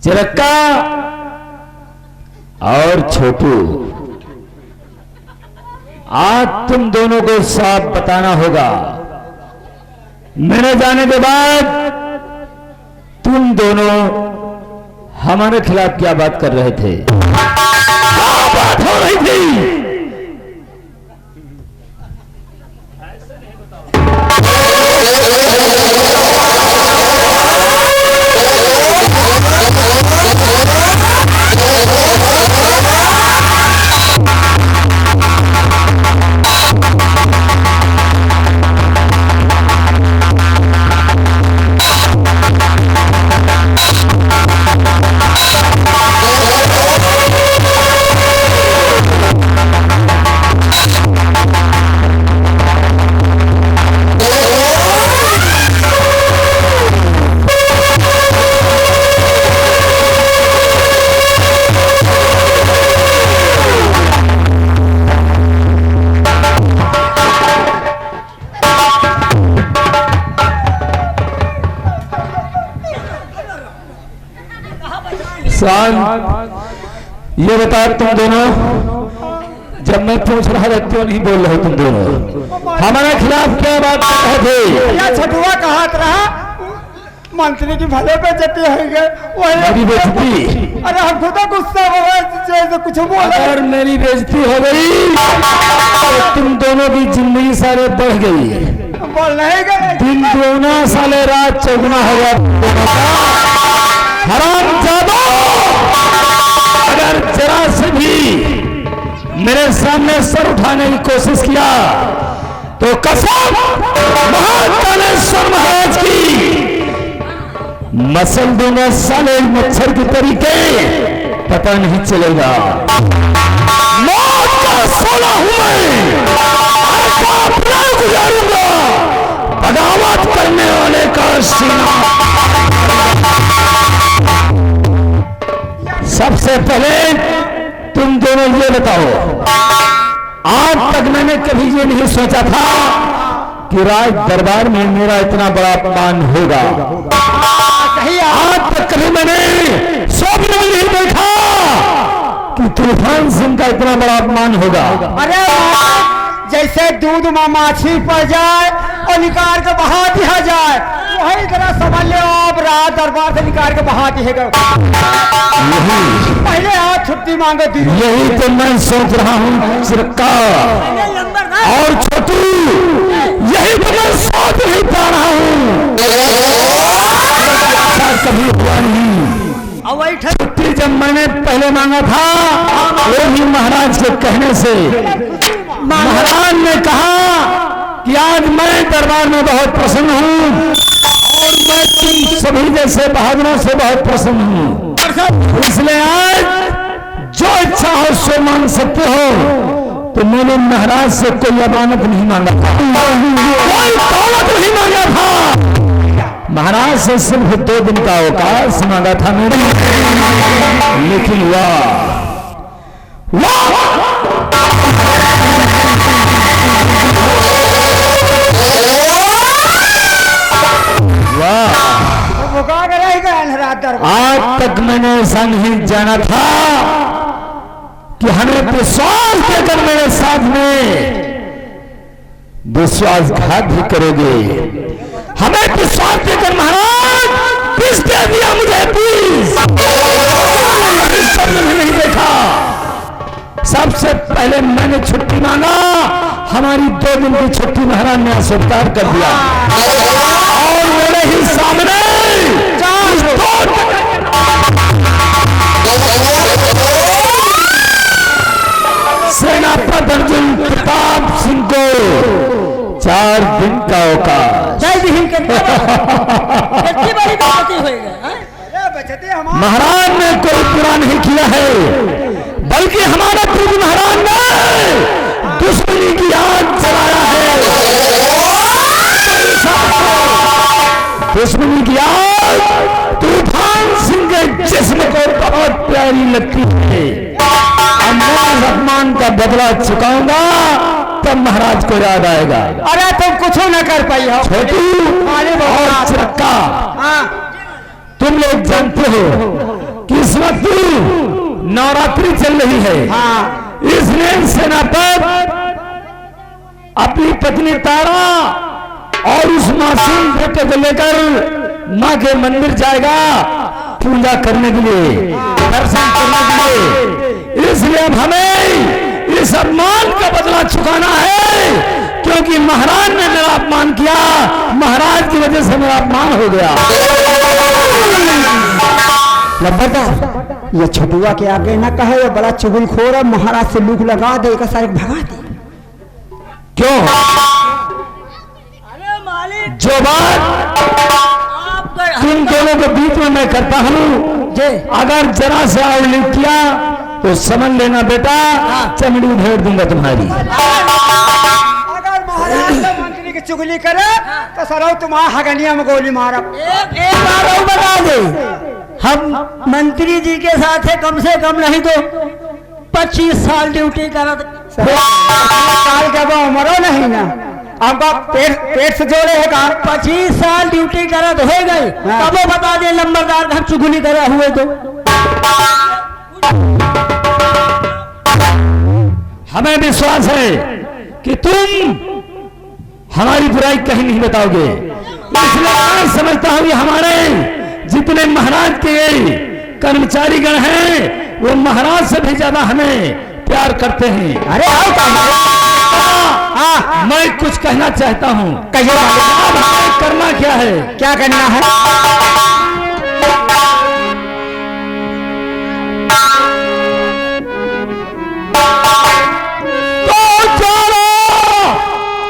चिरक्का और छोटू, आज तुम दोनों को साफ बताना होगा। मेरे जाने के बाद तुम दोनों हमारे खिलाफ क्या बात कर रहे थे? क्या बात हो रही थी? ये बता, तुम दोनों जब मैं पूछ रहा था क्यों नहीं बोल रहे? तुम दोनों हमारे खिलाफ क्या बात कर रहे थे? छठुआ कहा रहा मंत्री की भले पे जती है मेरी बेइज्जती। अरे हमको तो गुस्सा हो गया, कुछ बोला। अगर मेरी बेइज्जती हो गई तो तुम दोनों की जिंदगी सारे बढ़ गई। बोल नहीं गए, दिन दूना साले रात चौगुना हो गया। हरामजादा, अगर जरा से भी मेरे सामने सर उठाने की कोशिश किया तो कसम महाकालेश्वर महाराज की मसल दूंगा साले मच्छर के तरीके पता नहीं चलेगा। मौत का सोला हूं मैं, गुजारूंगा बगावत करने वाले का सीना। सबसे पहले तुम दोनों ये बताओ, आज तक मैंने कभी ये नहीं सोचा था कि राज दरबार में मेरा इतना बड़ा अपमान होगा। आज तक कभी मैंने स्वप्न में नहीं देखा कि तूफान सिंह का इतना बड़ा अपमान होगा। अरे जैसे दूध में माछी पड़ जाए और निकाल के बहा दिया जाए, वही तरह समझ लो आप रात दरबार से निकाल के बहा दिएगा। पहले आज छुट्टी मांगे थी। यही तो मैं सोच रहा हूँ चिरक्का और छोटू, यही तो मैं सोच नहीं पा रहा हूँ। कभी हुआ नहीं। छुट्टी जब मैंने पहले मांगा था वो भी महाराज के कहने से। महाराज ने कहा कि आज मैं दरबार में बहुत प्रसन्न हूँ और मैं तुम सभी जैसे बहादुरों से बहुत प्रसन्न हूँ, इसलिए आज जो इच्छा हो सो मांग सकते हो। तो मैंने महाराज से कोई अमानत नहीं मांगा था, कोई दौलत नहीं मांगा था। महाराज से सिर्फ 2 दिन का अवकाश मांगा था मैंने। लेकिन वाह आज तक मैंने ऐसा नहीं जाना था कि हमें विश्वास देकर मेरे साथ में विश्वासघात भी करोगे। हमें विश्वास देकर महाराज पीस दे दिया मुझे, पीस नहीं देखा। सबसे पहले मैंने छुट्टी मांगा, हमारी 2 दिन की छुट्टी महाराज ने अस्वीकार कर दिया और मेरे ही सामने सेनापति अर्जुन प्रताप सिंह को 4 दिन का अवकाश। महाराज ने कोई पूरा नहीं किया है, बल्कि हमारा प्रभु महाराज ने दुश्मनी की आग जलाया है। दुश्मनी की आग तूफान सिंह के जिस्म को बहुत प्यारी लगती है। अब मैं अपमान का बदला चुकाऊंगा तब महाराज को याद आएगा। अरे तुम कुछ न कर पाई हो छोटू और चिरक्का, तुम लोग जानते हो कि इस वक्त नवरात्रि चल रही है। हाँ इसलिए सेनापति अपनी पत्नी तारा और उस मासूम बेटे को लेकर मां के मंदिर जाएगा पूजा करने के लिए, दर्शन करने के लिए। इसलिए अब हमें इस अपमान का बदला चुकाना है, क्योंकि महाराज ने मेरा अपमान किया, महाराज की वजह से मेरा अपमान हो गया। लब्बरदार, ये छटुआ के आगे न कहे, ये बड़ा चुगलखोर है, महाराज से लूक लगा दे, एक सारे भगा दे। क्यों? अरे मालिक, जो बात तुम दोनों के बीच में मैं करता हूँ, अगर जरा से अवलिक किया तो समझ लेना बेटा, चमड़ी उधेड़ दूंगा तुम्हारी। अगर महाराज से मंत्री की चुगली करे तो सरो तुम्हारा हगनिया में गोली मारा। एक बार और बता दे, हम मंत्री जी के साथ है, कम से कम नहीं तो 25 साल ड्यूटी करा। साल के वो उम्र नहीं ना, आपका पेट से जोड़े है काम। 25 साल ड्यूटी करा तो हो गए, तब वो बता दे नंबरदार घर चुगली करे हुए तो। हमें विश्वास है कि तुम हमारी बुराई कहीं नहीं बताओगे, इसलिए मैं समझता हूं कि हमारे जितने महाराज के कर्मचारी गण हैं वो महाराज से भी ज्यादा हमें प्यार करते हैं। अरे आओ, मैं कुछ कहना चाहता हूं। कहिए अब हमें करना क्या है? क्या करना है? तो चोरा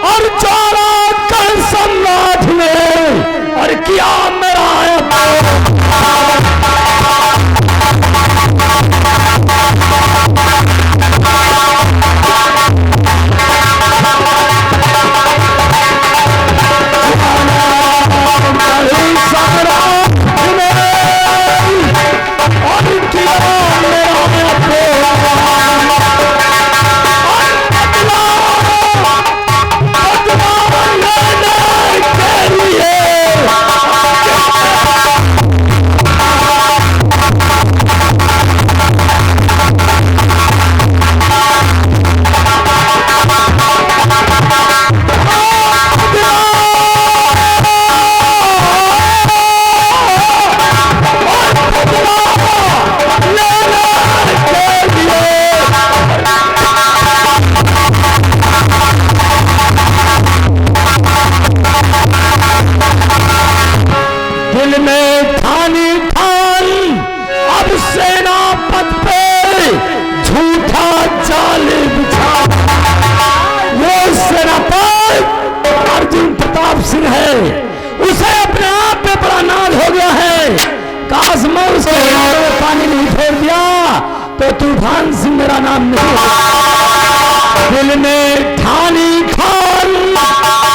और चोरा कल सम्राट ने और किया मेरा पानी नहीं फेर दिया तो तूफान सिंह मेरा नाम नहीं। दिल में ठानी खान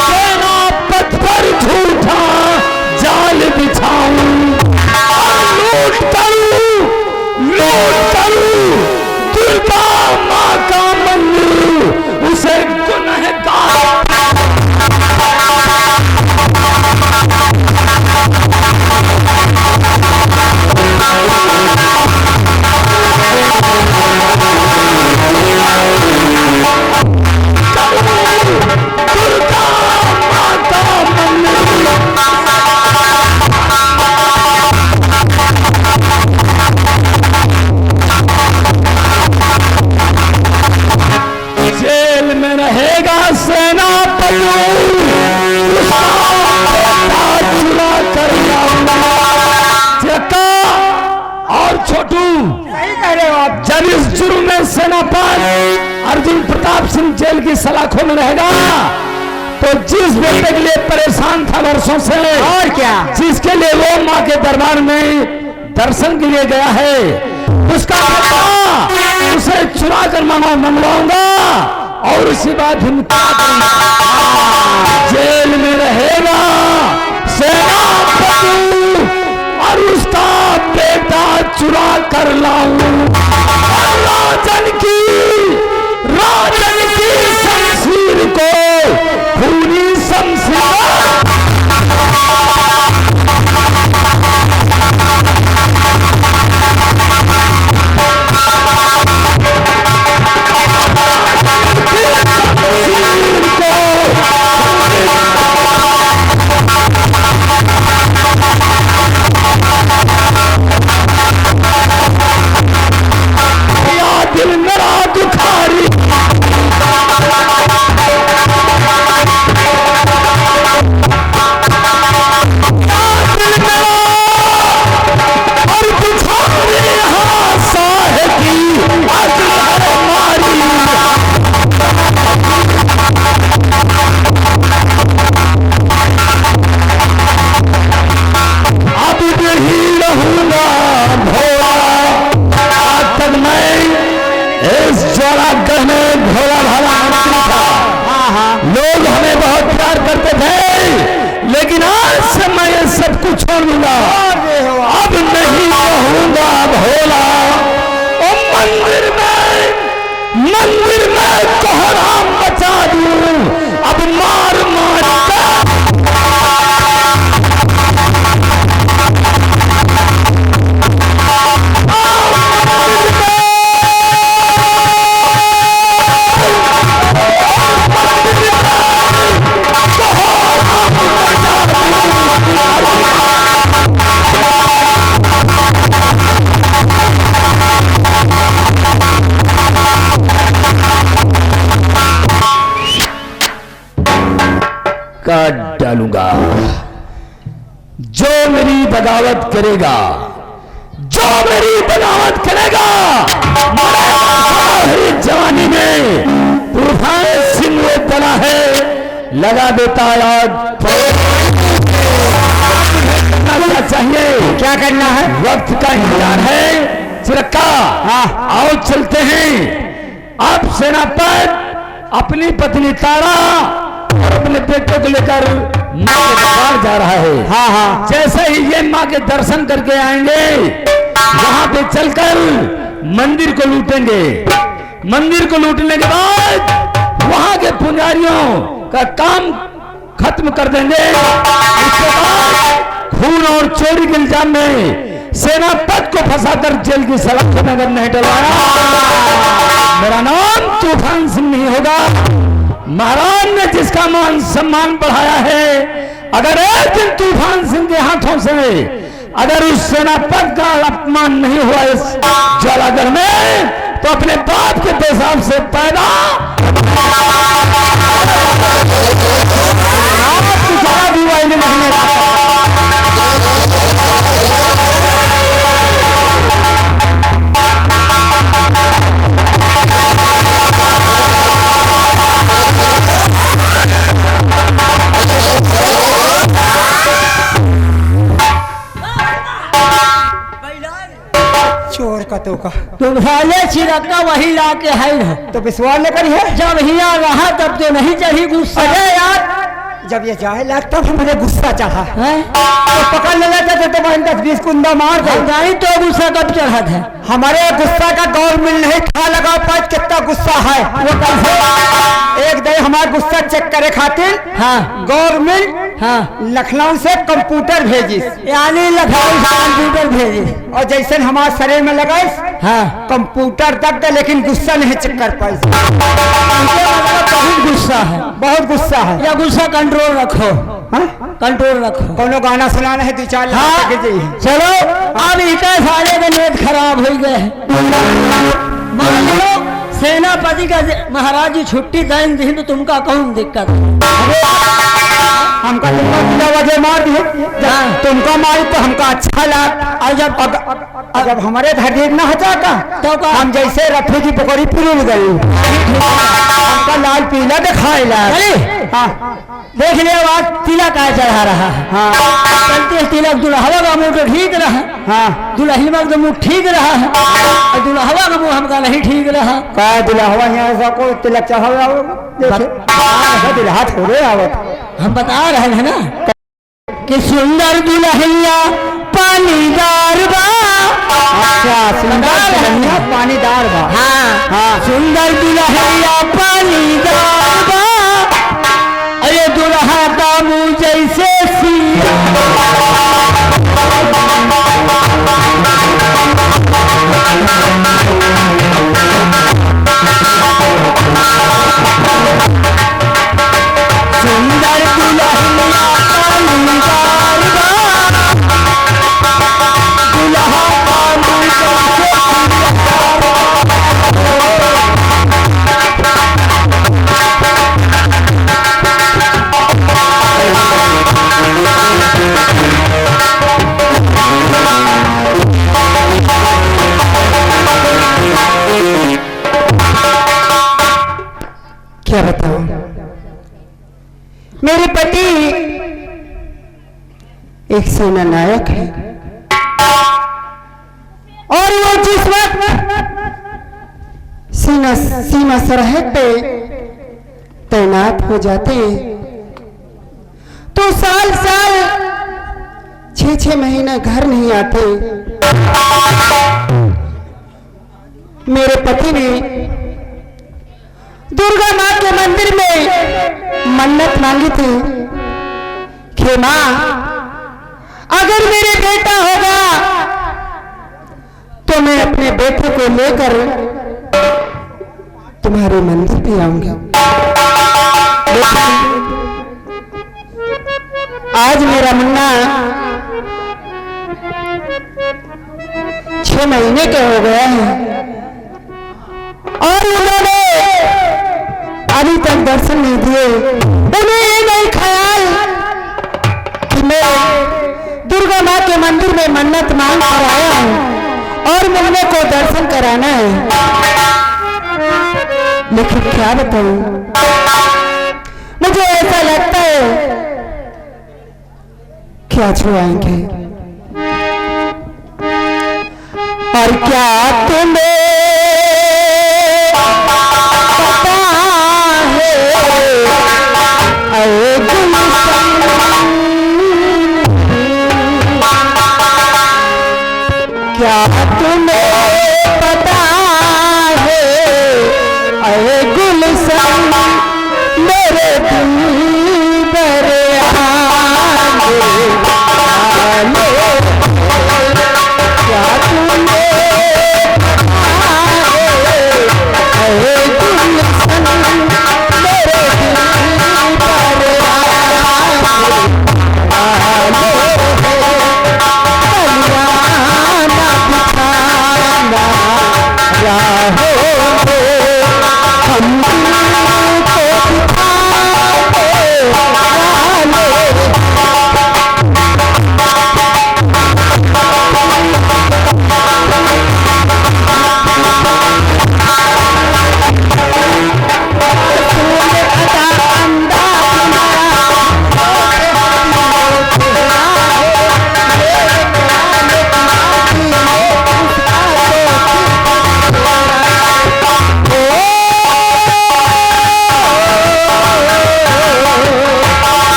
सेनापति पर झूठा जाल बिछाऊं, लूट करूं दुर्गा माँ का मंदिर, उसे गुनहगार जब इस जुर्म में सेनापति अर्जुन प्रताप सिंह जेल की सलाखों में रहेगा तो जिस बेटे के लिए परेशान था वर्षों से, और क्या, जिसके लिए वो माँ के दरबार में दर्शन के लिए गया है, उसका बदला उसे चुरा कर मंगवाऊंगा और उसी बात हम जेल में रहेगा सेनापति और उसका बेटा चुरा कर लाऊं। राजन की शमशीर को पूरी शमशीर तोड़ दूंगा। अब नहीं कहूंगा भोला, ओ मंदिर में कोहराम बचा दूं, अब मार मार काट डालूंगा। जो मेरी बगावत करेगा, जो मेरी बगावत करेगा, जवानी में तूफान सिंह वो बना है, लगा देता याद। क्या चाहिए, क्या करना है? वक्त का इंतजार है चिरक्का। आओ चलते हैं। अब सेनापति अपनी पत्नी तारा और अपने बेटे को लेकर माँ के दरबार जा रहा है। हाँ हाँ। जैसे ही ये माँ के दर्शन करके आएंगे, वहां पे चलकर मंदिर को लूटेंगे। मंदिर को लूटने के बाद वहां के पुजारियों का काम खत्म कर देंगे। उसके बाद खून और चोरी के इल्जाम में सेनापति को फंसाकर जेल की सलाखों में अगर नहीं डलवाया, मेरा नाम तूफान सिंह नहीं होगा। महाराज ने जिसका मान सम्मान बढ़ाया है, अगर एक दिन तूफान सिंह के हाथों से अगर उस सेनापति का अपमान नहीं हुआ इस ज्वालाघर में, तो अपने बाप के पेशाब से पैदा भी वायने नहीं रहा। चोर का तो का तुम साले चिरक्का वही ला के है तो विश्वास न करी है। जब हिया रहा तब तो नहीं चढ़ी गुस्सा। अरे यार, जब ये जाए लग तब हमारे गुस्सा चढ़ा हैं? तो पकड़ ले जाते थे तो 10-20 कुंदा मार दे। नहीं तो गुस्सा कब चढ़ा था? हमारे गुस्सा का गौर मिल नहीं खा लगा पाँच कितना गुस्सा है वो कैसे। एक दिन हमारा गुस्सा चेक करे खातिर हाँ गवर्नमेंट हाँ लखनऊ से कंप्यूटर भेजिस, यानी लखनऊ से कंप्यूटर भेजी। और जैसे हमारे शरीर में लगाई हाँ कंप्यूटर तक दे, लेकिन गुस्सा नहीं चेक कर पाई। बहुत गुस्सा है, बहुत गुस्सा है। या गुस्सा कंट्रोल रखो, कंट्रोल रखो। कोनो गाना सुनाना है 2-4 हाँ लाख चलो, अब इतने सारे का नेट खराब हो गए। मान लो सेनापति का महाराज जी छुट्टी दें दी तो तुमका कौन दिक्कत? हमका तुमका वजह मार दिए, तुमका मारी तो हमका अच्छा लगा। और जब हमारे धरती न हचाका तो हम जैसे रफी की पकड़ी पुरुल गई, हमका लाल पीला दिखाई लगा। हाँ देख ले आज तिलक आ चढ़ा रहा है। हाँ चलते तिलक दुल्हवा का मुंह तो ठीक रहा, हाँ दुल्हन का मुंह ठीक रहा है, और दुल्हवा का मुंह हमका नहीं ठीक रहा। का दुल्हवा यहाँ को तिलक चढ़ा दुल्हा थोड़े आवत। हम बता रहे हैं ना कि सुंदर दुल्हनिया पानीदार बा। अच्छा सुंदर दुल्हनिया पानीदार बा। हाँ हाँ सुंदर दुल्हनिया पानीदार बा। अरे दुल्हा का मुंह जैसे सुंदर दुल्हनिया पानीदार बा। दुल्हा का मुंह क्या बताऊं, मेरे पति एक सेना नायक है और वो जिस वक्त सीमा सरहद पे तैनात हो जाते तो साल 6 6 महीने घर नहीं आते। मेरे पति ने दुर्गा माँ के मंदिर में मन्नत मांगी थी कि माँ अगर मेरे बेटा होगा तो मैं अपने बेटे को लेकर तुम्हारे मंदिर पे आऊंगा। आज मेरा मुन्ना 6 महीने के हो गए हैं और उन्होंने अभी तक दर्शन नहीं दिए। उन्हें ये नहीं ख्याल कि मैं दुर्गा माँ के मंदिर में मन्नत मांग कर आया हूँ और मुन्ने को दर्शन कराना है। लेकिन क्या बताऊं, मुझे ऐसा लगता है क्या छुआएंगे। और क्या तुम्हें पता है अरे क्या तुम्हें पता है अरे गुलशन मेरे दिल पर क्या तुम्हें अरे गुलशन मेरे दिल पर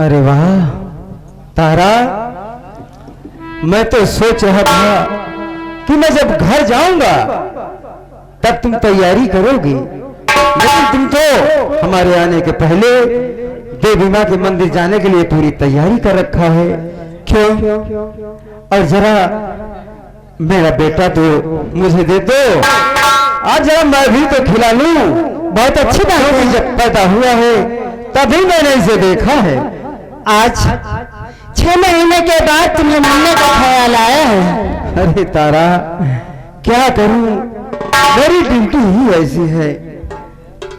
अरे वाह तारा, मैं तो सोच रहा था कि मैं जब घर जाऊंगा तब तुम तैयारी करोगी, लेकिन तुम तो हमारे आने के पहले देवी माँ के मंदिर जाने के लिए पूरी तैयारी कर रखा है। क्यों? और जरा मेरा बेटा तो मुझे दे दो, आज जरा मैं भी तो खिला लूं। बहुत अच्छी बात है, जब पैदा हुआ है तभी मैंने इसे देखा है, आज 6 महीने के बाद तुम्हें मिलने का ख्याल आया है। अरे तारा, क्या करूं, मेरी ड्यूटी ही ऐसी है।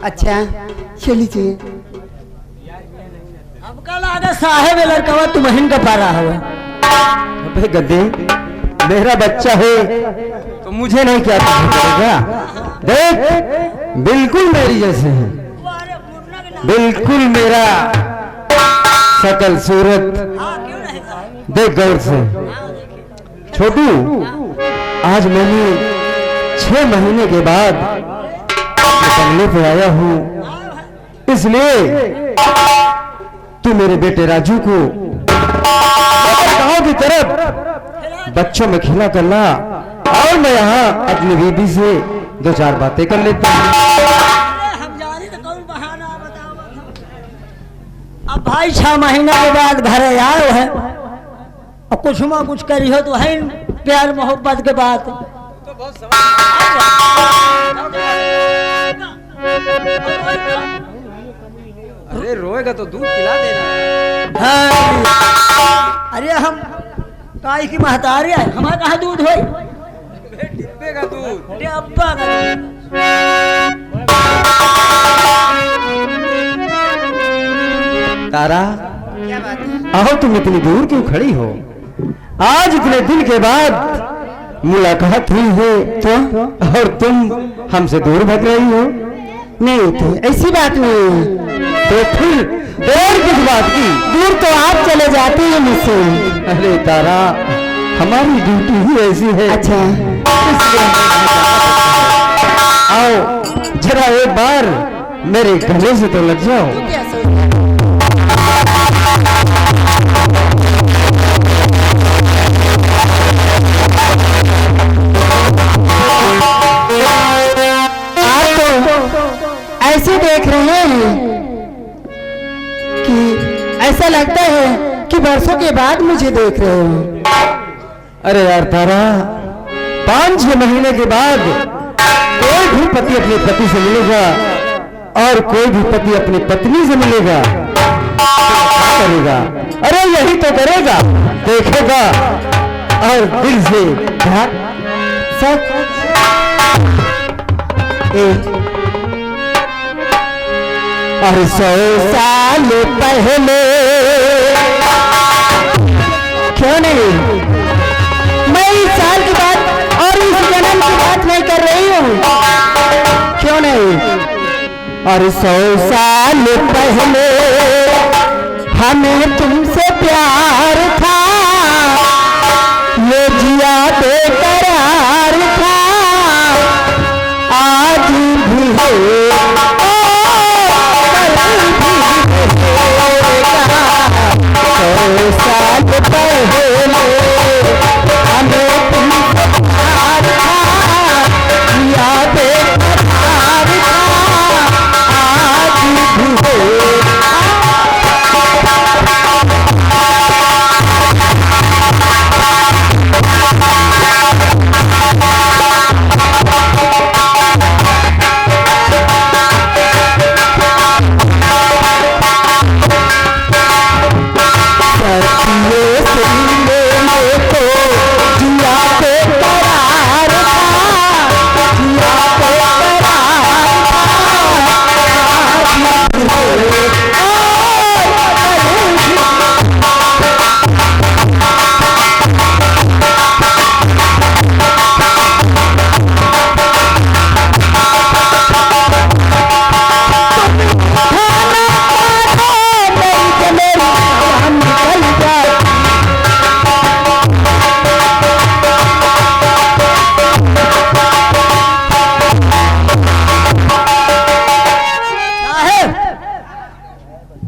अच्छा चलिए। हमका लागा साहेब लड़का तुम्हें का पारा हुआ। अबे गद्दे, मेरा बच्चा है तो मुझे नहीं क्या करेगा। देख, बिल्कुल मेरी जैसे है, बिल्कुल मेरा शकल सूरत देख गौर से। छोटू, आज मैंने 6 महीने के बाद बंगले पे आया हूँ, इसलिए तू मेरे बेटे राजू को गांव की तरफ बच्चों में खिला कर ला, और मैं यहाँ अपनी बीबी से 2-4 बातें कर लेता हूँ। हम जाने तो कौन बहाना बताओ। अब भाई 6 महीना के बाद घरे आए है, अब कुछ ना कुछ करी हो तो है प्यार मोहब्बत के बात। अरे रोएगा तो दूध पिला देना। हाँ। अरे हम काई की महतारी है, हमारे कहाँ दूध हो? डिब्बे का दूध। डिब्बा का दूध। तारा, क्या बात है? आओ, तुम इतनी दूर क्यों खड़ी हो? आज इतने दिन के बाद मुलाकात हुई है तो, और तुम हमसे दूर भाग रही हो। नहीं तो ऐसी बात नहीं है। तो फिर देर किस बात की? दूर तो आप चले जाते हैं मुझसे। अरे तारा, हमारी ड्यूटी ही ऐसी है। अच्छा, इसलिए आओ जरा एक बार मेरे गले से तो लग जाओ। क्या सोच रहे हैं? ऐसे देख रहे हैं कि ऐसा लगता है कि वर्षों के बाद मुझे देख रहे हो। अरे यार तारा, 5-6 महीने के बाद कोई भी पति अपनी पति से मिलेगा और कोई भी पति अपनी पत्नी से मिलेगा तो क्या करेगा? अरे यही तो करेगा, देखेगा और दिल से प्यार। सच और 100 साल पहले क्यों नहीं, मैं इस साल की बात और इस जन्म की बात नहीं कर रही हूँ। क्यों नहीं? और 100 साल पहले हमें तुमसे प्यार था, ये जिया बेकरार था, आज भी है साल पहले हमें तुमसे प्यार था, जिया बेकरार था, आज भी है।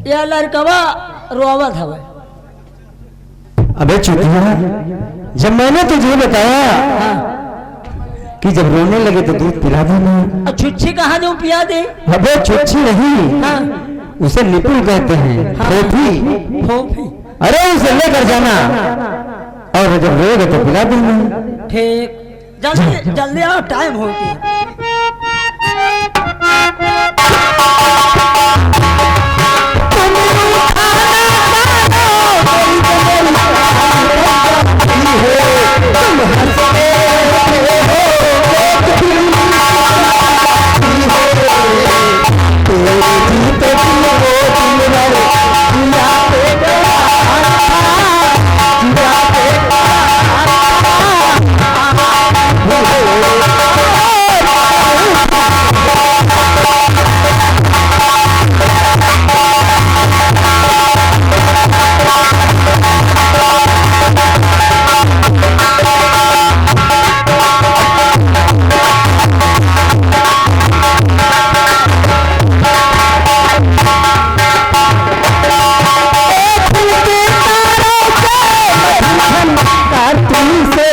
यह लड़कवा रोवत हवे। अबे चुतिया, जब मैंने तुझे बताया कि जब रोने लगे तो दूध पिला देना। छुच्छी कहाँ जो पिया दे? अबे छुच्छी नहीं, हाँ। उसे निपुल कहते हैं, फोफी। फोफी। अरे उसे लेकर जाना और जब रोएगा तो पिला देना। ठीक, जल्दी जल्दी आओ, टाइम होती है। तुम खाना पानी से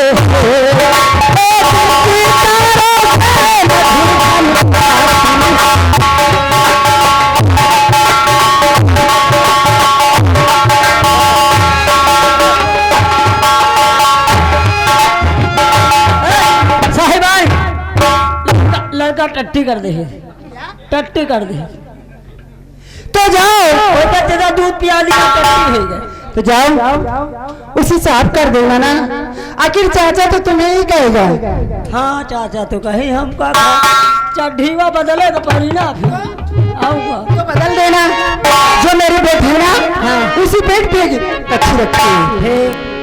लड़का टट्टी कर दे, टट्टी कर दे। तो जाओ, बेटा तेरा दूध पिया दिया, टट्टी हो गए। तो जाओ उसी से आप कर देना ना। आखिर चाचा तो तुम्हें ही कहेगा। हाँ चाचा तो कहीं हम का चढ़ीवा बदले तो पड़ी ना, फिर आऊंगा तो बदल देना। जो मेरी बेटी है ना, उसी पेट पे अच्छी रखती है।